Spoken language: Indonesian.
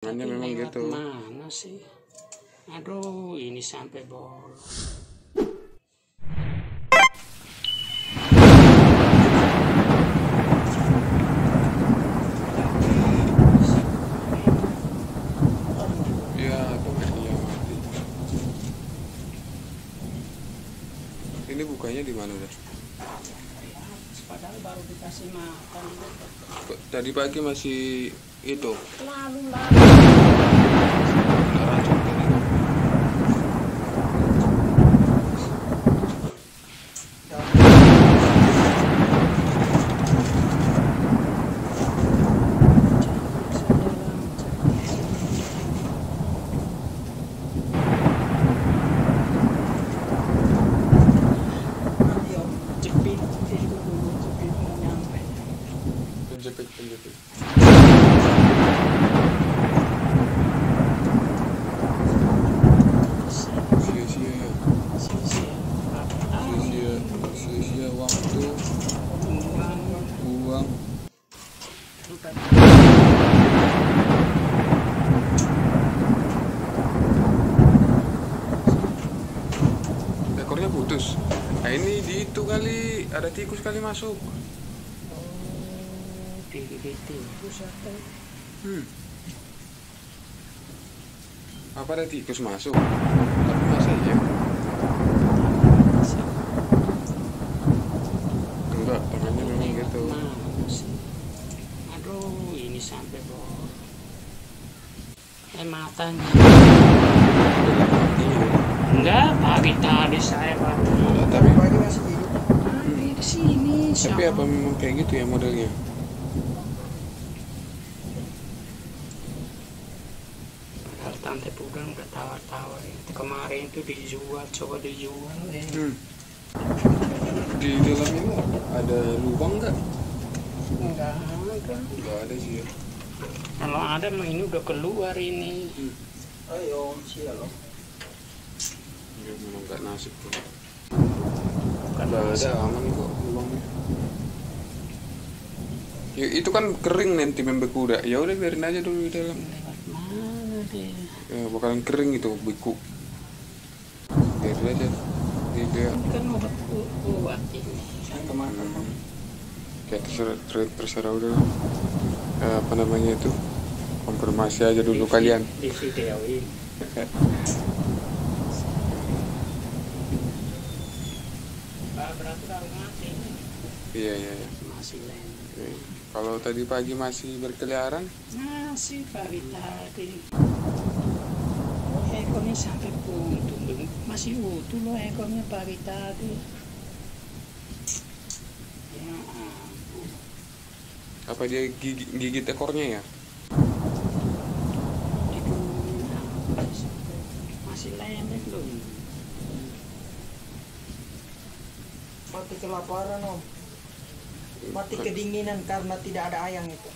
Tangannya memang gitu. Mana sih? Aduh, ini sampai bol. Ya, tangannya mati. Ini bukanya di mana dah? Padahal baru dikasih makan. Tadi pagi masih itu. Lalu Kena racun tadi. Penjepit. Sia-sia waktu, buang. Ekornya putus. Nah ini di itu kali ada tikus kali masuk. di tikus atau Apa ada tikus masuk? Tapi masa iya? Enggak, tangannya memang gitu. mana sih? Aduh, ini sampai bol. Matanya. Udah mati. Enggak, pagi tadi saya baru. Tapi Pagi masih hidup. Di sini. Tapi apa memang kayak gitu ya modelnya? Tante Pudang udah tawar-tawar itu kemarin itu dijual, coba dijual Di dalam ini ada lubang nggak? enggak ada. Nggak ada sih ya. Kalau ada mah ini udah keluar ini. Ayo, sial loh. Ya memang nggak nasib tuh. Bukan Nggak ada, masuk. aman kok lubangnya. Ya, itu kan kering nanti membeku udah. Ya udah biarin aja dulu di dalam. Lewat mana dia? Ya bakalan kering itu beku. Biarin aja. Dia Ini kan udah kuat ini. Saya kemakan. kayak terserah udah. Apa namanya itu? Konfirmasi aja dulu kalian. Di videoin. Berarti baru mati. Iya. Masih lain. Oke. Kalau tadi pagi masih berkeliaran, Masih pagi tadi. Ekornya sampai buntu, masih utuh loh ekornya pagi tadi. Ya ampun. apa dia gigit ekornya ya? Masih lemes loh. Mati kelaparan om. Mati kedinginan karena tidak ada ayam itu.